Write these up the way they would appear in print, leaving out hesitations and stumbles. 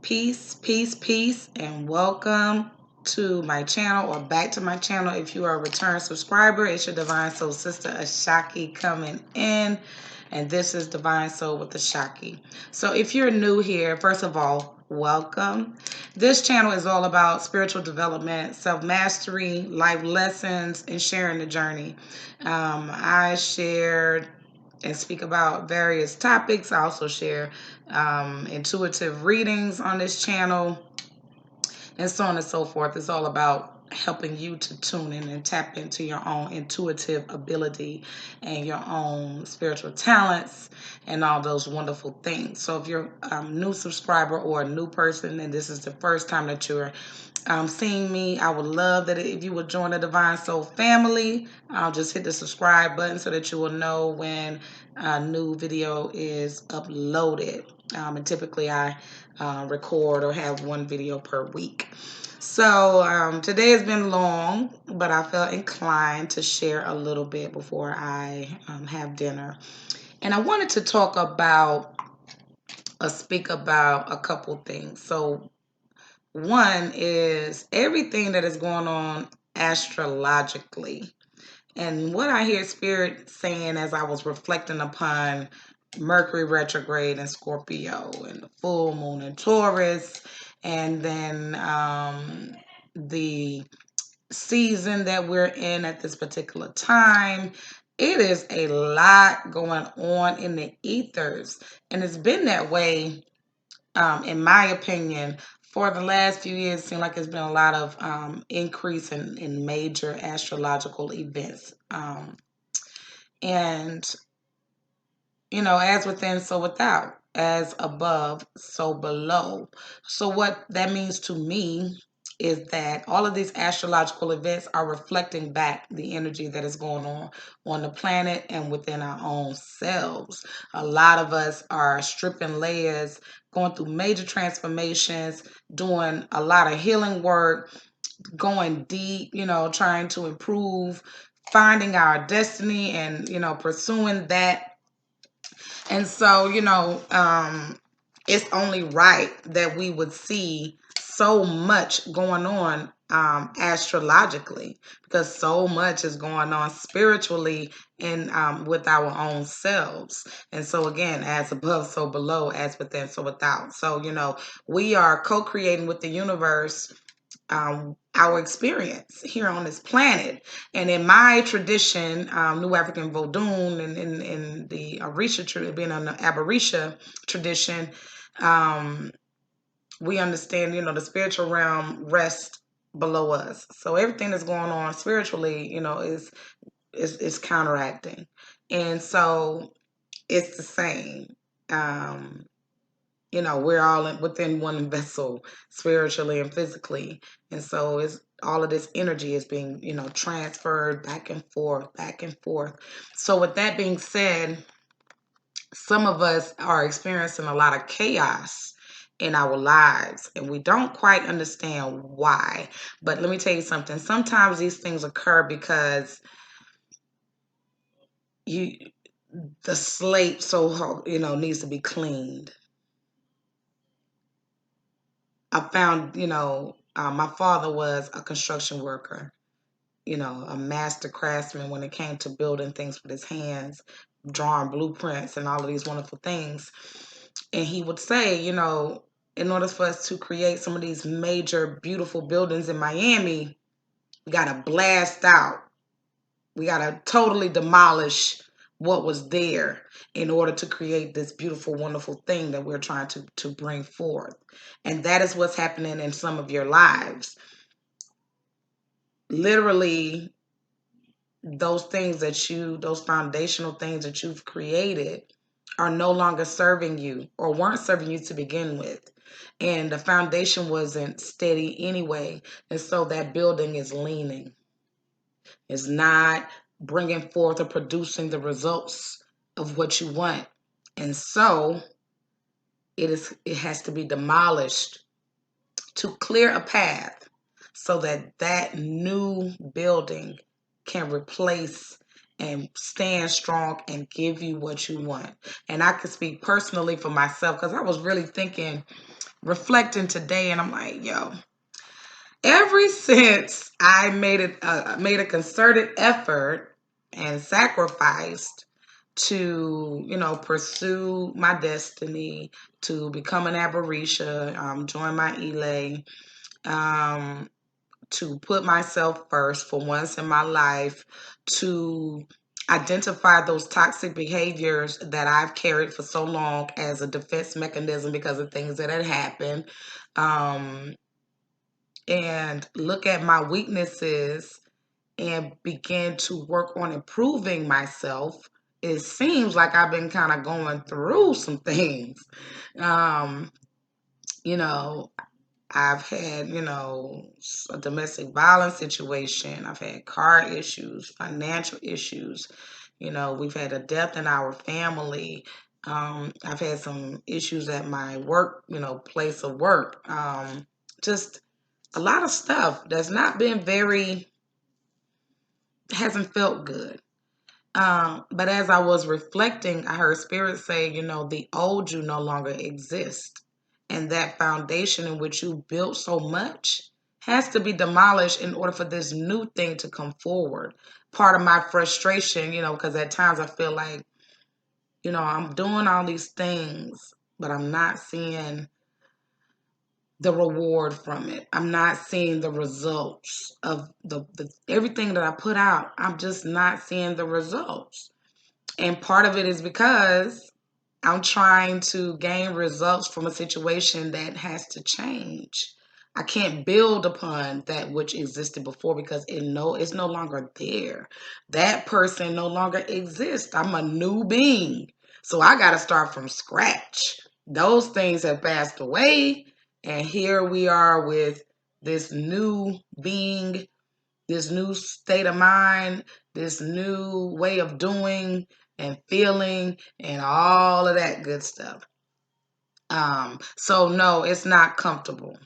Peace, peace, peace, and welcome to my channel or back to my channel. If you are a return subscriber, it's your Divine Soul Sister Ashaki coming in, and this is Divine Soul with Ashaki. So if you're new here, first of all, welcome. This channel is all about spiritual development, self-mastery, life lessons, and sharing the journey. I share and speak about various topics. I also share intuitive readings on this channel and so on and so forth. It's all about helping you to tune in and tap into your own intuitive ability and your own spiritual talents and all those wonderful things. So if you're a new subscriber or a new person and this is the first time that you're seeing me, I would love that if you would join the Divine Soul family. I'll just hit the subscribe button so that you will know when a new video is uploaded. And typically I record or have one video per week. So today has been long, but I felt inclined to share a little bit before I have dinner. And I wanted to talk about speak about a couple things. So one is everything that is going on astrologically. And what I hear Spirit saying as I was reflecting upon Mercury retrograde in Scorpio and the full moon in Taurus, and then the season that we're in at this particular time. It is a lot going on in the ethers, and it's been that way in my opinion, for the last few years, it seems like there's been a lot of increase in major astrological events. And, you know, as within, so without, as above, so below. So, what that means to me is that all of these astrological events are reflecting back the energy that is going on the planet and within our own selves. A lot of us are stripping layers, going through major transformations, doing a lot of healing work, going deep, you know, trying to improve, finding our destiny and, you know, pursuing that. And so, it's only right that we would see so much going on astrologically, because so much is going on spiritually and with our own selves. And so again, as above, so below, as within, so without. So, you know, we are co-creating with the universe our experience here on this planet. And in my tradition, New African Vodun and in the Orisha, being on the Abarisha tradition, we understand, you know, the spiritual realm rests below us. So everything that's going on spiritually, you know, is counteracting. And so it's the same. You know, we're all within one vessel spiritually and physically. And so it's all of this energy is being, you know, transferred back and forth, back and forth. So with that being said, some of us are experiencing a lot of chaos in our lives and we don't quite understand why. But let me tell you something. Sometimes these things occur because you the slate needs to be cleaned. I found, my father was a construction worker, you know, a master craftsman when it came to building things with his hands, drawing blueprints and all of these wonderful things. And he would say, you know, in order for us to create some of these major, beautiful buildings in Miami, we got to blast out. We got to totally demolish what was there in order to create this beautiful, wonderful thing that we're trying to bring forth. And that is what's happening in some of your lives. Literally, those foundational things that you've created are no longer serving you or weren't serving you to begin with. And the foundation wasn't steady anyway. And so that building is leaning. It's not bringing forth or producing the results of what you want. And so it has to be demolished to clear a path so that that new building can replace and stand strong and give you what you want. And I can speak personally for myself because I was really thinking reflecting today, and I'm like, yo, ever since I made a concerted effort and sacrificed to, pursue my destiny, to become an Aberisha, join my Elay, um, to put myself first for once in my life, to identify those toxic behaviors that I've carried for so long as a defense mechanism because of things that had happened, um, and look at my weaknesses and begin to work on improving myself. It seems like I've been kind of going through some things. Um, you know, I've had, a domestic violence situation. I've had car issues, financial issues. We've had a death in our family. I've had some issues at my work, place of work. Just a lot of stuff that's not been hasn't felt good. But as I was reflecting, I heard Spirit say, the old you no longer exists. And that foundation in which you built so much has to be demolished in order for this new thing to come forward. Part of my frustration, because at times I feel like, I'm doing all these things, but I'm not seeing the reward from it. I'm not seeing the results of the everything that I put out. I'm just not seeing the results. And part of it is because I'm trying to gain results from a situation that has to change. I can't build upon that which existed before because it's no longer there. That person no longer exists. I'm a new being. So I got to start from scratch. Those things have passed away. And here we are with this new being, this new state of mind, this new way of doing and feeling and all of that good stuff. So no, it's not comfortable.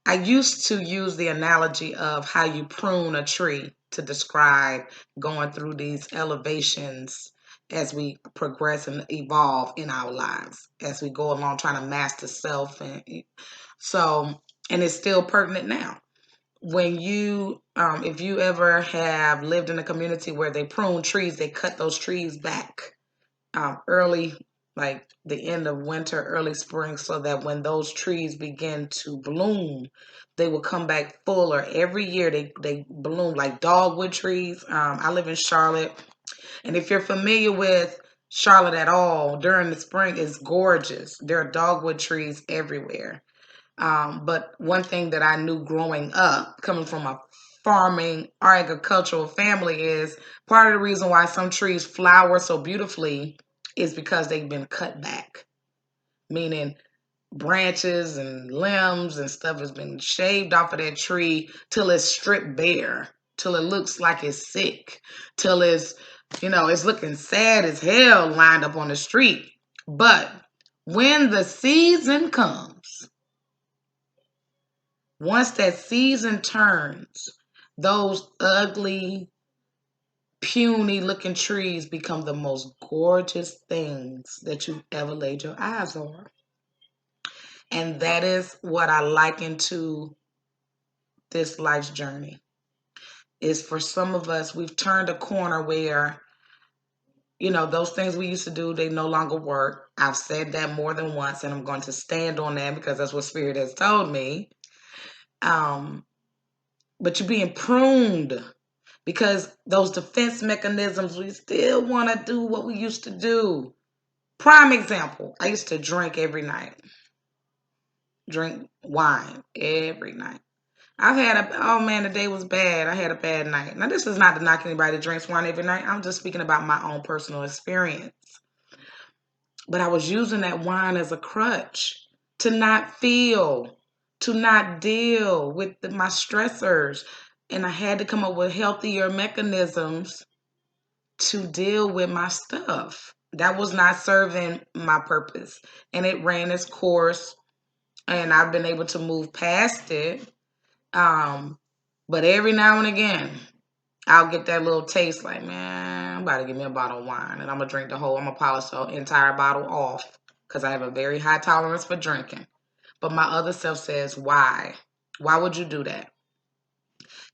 I used to use the analogy of how you prune a tree to describe going through these elevations as we progress and evolve in our lives, as we go along trying to master self. And it's still pertinent now. When if you ever have lived in a community where they prune trees, they cut those trees back early, like the end of winter, early spring, so that when those trees begin to bloom, they will come back fuller. Every year they bloom like dogwood trees. I live in Charlotte, and if you're familiar with Charlotte at all, during the spring, it's gorgeous. There are dogwood trees everywhere. But one thing that I knew growing up, coming from a farming agricultural family, is part of the reason why some trees flower so beautifully is because they've been cut back, meaning branches and limbs and stuff has been shaved off of that tree till it's stripped bare, till it looks like it's sick, till it's looking sad as hell lined up on the street. But when the season comes, once that season turns, those ugly, puny looking trees become the most gorgeous things that you've ever laid your eyes on. And that is what I liken to this life's journey. Is for some of us, we've turned a corner where, those things we used to do, they no longer work. I've said that more than once, and I'm going to stand on that because that's what Spirit has told me. But you're being pruned because those defense mechanisms, we still want to do what we used to do. Prime example, I used to drink every night, drink wine every night. Oh man, the day was bad. I had a bad night. Now, this is not to knock anybody that drinks wine every night. I'm just speaking about my own personal experience. But I was using that wine as a crutch to not feel, to not deal with my stressors. And I had to come up with healthier mechanisms to deal with my stuff. That was not serving my purpose. And it ran its course, and I've been able to move past it. But every now and again, I'll get that little taste like, man, I'm about to give me a bottle of wine and I'm going to polish the entire bottle off because I have a very high tolerance for drinking. But my other self says, why? Why would you do that?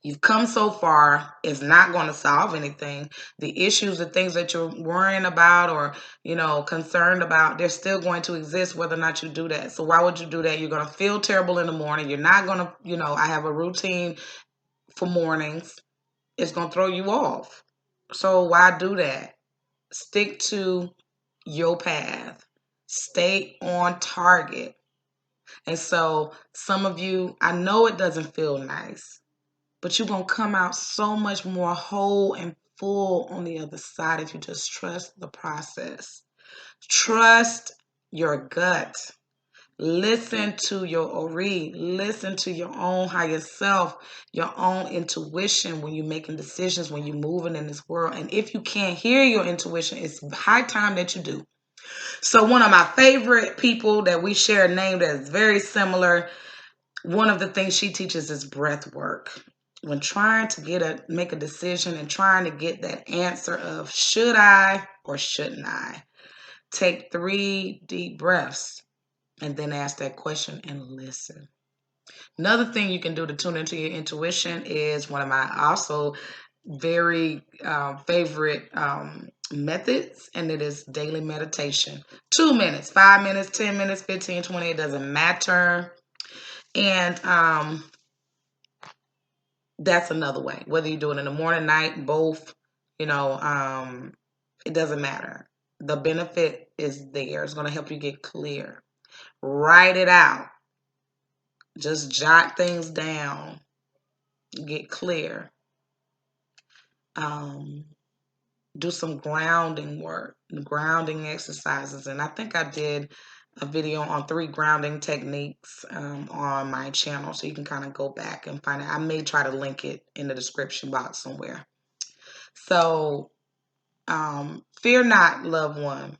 You've come so far. It's not going to solve anything. The issues, the things that you're worrying about or, concerned about, they're still going to exist whether or not you do that. So why would you do that? You're going to feel terrible in the morning. You're not going to, I have a routine for mornings. It's going to throw you off. So why do that? Stick to your path. Stay on target. And so some of you, I know it doesn't feel nice, but you're going to come out so much more whole and full on the other side if you just trust the process. Trust your gut. Listen to your Ori. Listen to your own higher self, your own intuition when you're making decisions, when you're moving in this world. And if you can't hear your intuition, it's high time that you do. So one of my favorite people that we share a name that is very similar, one of the things she teaches is breath work. When trying to make a decision and trying to get that answer of should I or shouldn't I, take 3 deep breaths and then ask that question and listen. Another thing you can do to tune into your intuition is one of my also very favorite methods, and it is daily meditation. 2 minutes, 5 minutes, 10 minutes, 15, 20, it doesn't matter. And that's another way. Whether you do it in the morning, night, both, it doesn't matter. The benefit is there. It's going to help you get clear. Write it out. Just jot things down. Get clear. Do some grounding work, grounding exercises. And I think I did a video on 3 grounding techniques on my channel. So you can kind of go back and find it. I may try to link it in the description box somewhere. So fear not, loved one.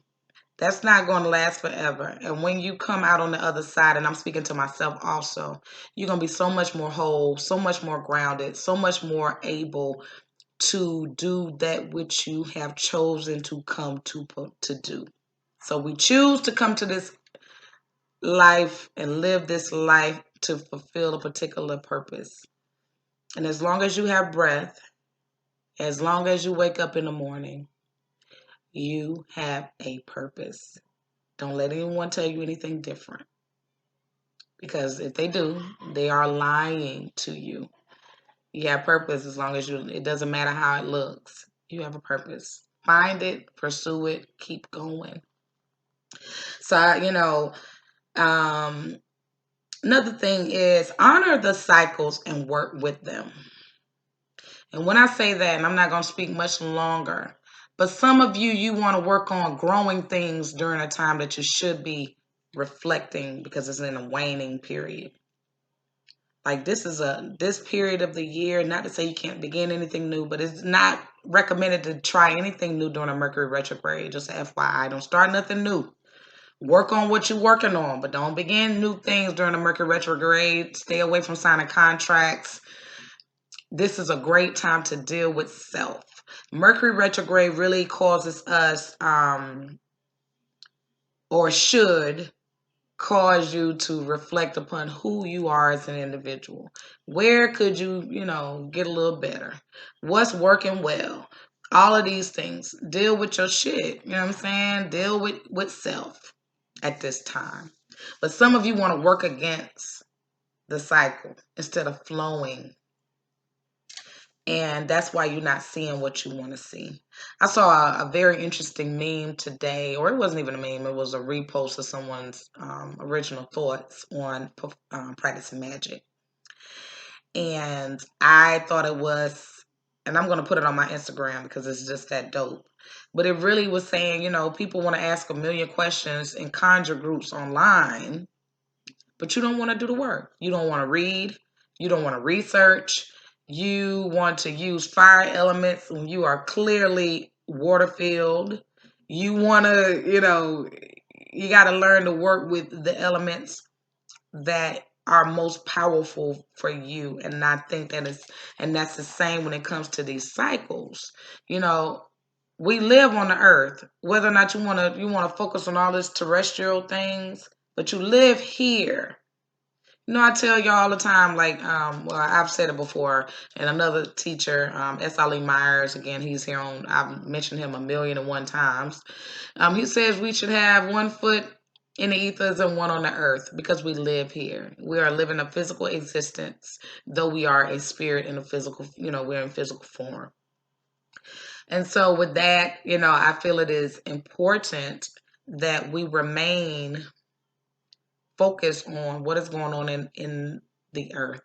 That's not going to last forever. And when you come out on the other side, and I'm speaking to myself also, you're going to be so much more whole, so much more grounded, so much more able to do that which you have chosen to come to do. So we choose to come to this life and live this life to fulfill a particular purpose. And as long as you have breath, as long as you wake up in the morning, you have a purpose. Don't let anyone tell you anything different. Because if they do, they are lying to you. You have purpose as long as it doesn't matter how it looks. You have a purpose. Find it, pursue it, keep going. So, another thing is honor the cycles and work with them. And when I say that, and I'm not going to speak much longer, but some of you want to work on growing things during a time that you should be reflecting because it's in a waning period. Like this period of the year, not to say you can't begin anything new, but it's not recommended to try anything new during a Mercury retrograde. Just FYI, don't start nothing new. Work on what you're working on, but don't begin new things during the Mercury retrograde. Stay away from signing contracts. This is a great time to deal with self. Mercury retrograde really causes us, or should cause you to reflect upon who you are as an individual. Where could you, get a little better? What's working well? All of these things. Deal with your shit. You know what I'm saying? Deal with self at this time. But some of you want to work against the cycle instead of flowing. And that's why you're not seeing what you want to see. I saw a very interesting meme today, or it wasn't even a meme, it was a repost of someone's original thoughts on practicing magic. And I thought it was, and I'm going to put it on my Instagram because it's just that dope. But it really was saying, people want to ask a million questions in conjure groups online, but you don't want to do the work. You don't want to read. You don't want to research. You want to use fire elements when you are clearly water filled. You want to, you got to learn to work with the elements that are most powerful for you. And I think and that's the same when it comes to these cycles. We live on the earth, whether or not you want to focus on all this terrestrial things, but you live here. I tell y'all all the time, like, well, I've said it before, and another teacher, S. Ali Myers, again, he's here on, I've mentioned him 1,000,001 times. He says we should have one foot in the ethers and one on the earth because we live here. We are living a physical existence, though we are a spirit in a physical, we're in physical form. And so with that, I feel it is important that we remain focused on what is going on in the earth,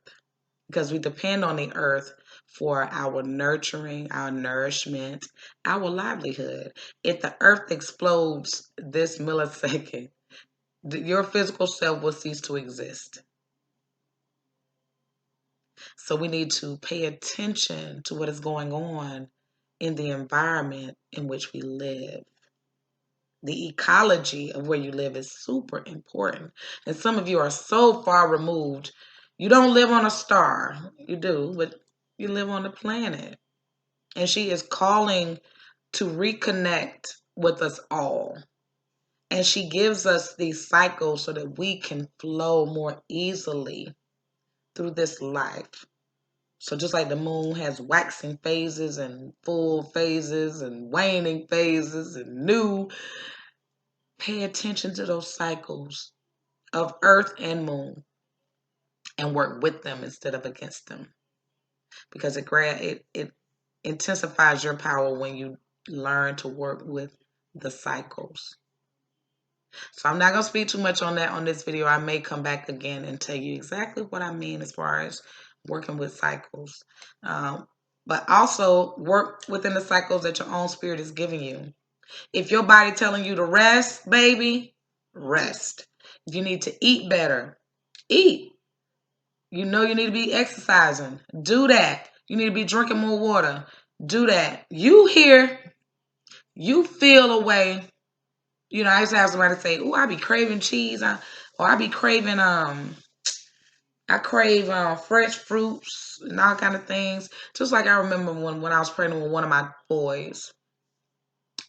because we depend on the earth for our nurturing, our nourishment, our livelihood. If the earth explodes this millisecond, your physical self will cease to exist. So we need to pay attention to what is going on in the environment in which we live. The ecology of where you live is super important. And some of you are so far removed. You don't live on a star. You do, but you live on the planet. And she is calling to reconnect with us all. And she gives us these cycles so that we can flow more easily through this life. So just like the moon has waxing phases and full phases and waning phases and new, pay attention to those cycles of earth and moon and work with them instead of against them, because it intensifies your power when you learn to work with the cycles. So I'm not going to speak too much on that on this video. I may come back again and tell you exactly what I mean as far as working with cycles. But also work within the cycles that your own spirit is giving you. If your body telling you to rest, baby, rest. If you need to eat better, eat. You know you need to be exercising, do that. You need to be drinking more water, do that. You hear, you feel a way. I used to have somebody say, "Oh, I be craving cheese," or I be craving I crave fresh fruits and all kind of things. Just like I remember when I was pregnant with one of my boys,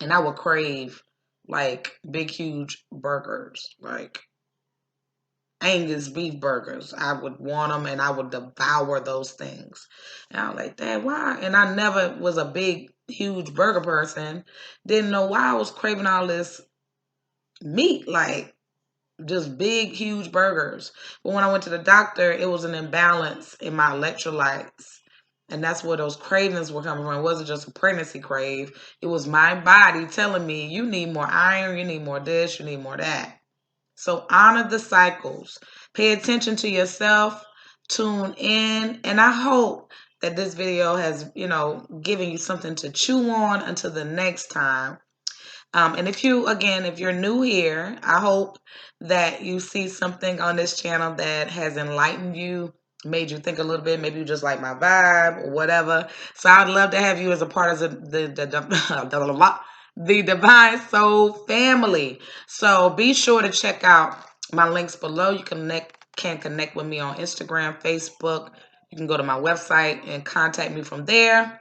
and I would crave like big, huge burgers, like Angus beef burgers. I would want them and I would devour those things. And I was like, Dad, why? And I never was a big, huge burger person. Didn't know why I was craving all this meat, like just big, huge burgers. But when I went to the doctor, it was an imbalance in my electrolytes. And that's where those cravings were coming from. It wasn't just a pregnancy crave. It was my body telling me, you need more iron, you need more this, you need more that. So honor the cycles. Pay attention to yourself. Tune in. And I hope that this video has, given you something to chew on until the next time. And if you're new here, I hope that you see something on this channel that has enlightened you, made you think a little bit. Maybe you just like my vibe or whatever. So I'd love to have you as a part of the Divine Soul family. So be sure to check out my links below. You can connect with me on Instagram, Facebook. You can go to my website and contact me from there.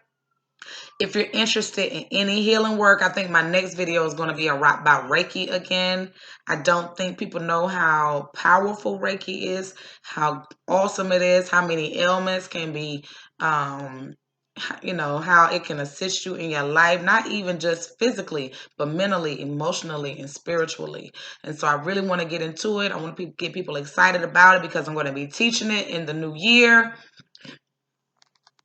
If you're interested in any healing work, I think my next video is going to be about Reiki again. I don't think people know how powerful Reiki is, how awesome it is, how many ailments can be, how it can assist you in your life, not even just physically, but mentally, emotionally, and spiritually. And so I really want to get into it. I want to get people excited about it because I'm going to be teaching it in the new year.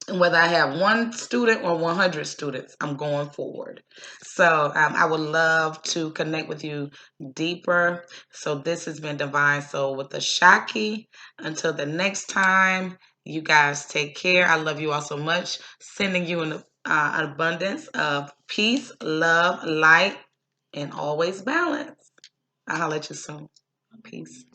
And whether I have 1 student or 100 students, I'm going forward. So I would love to connect with you deeper. So this has been Divine Soul with Ashaki. Until the next time, you guys take care. I love you all so much. Sending you an abundance of peace, love, light, and always balance. I'll holler at you soon. Peace.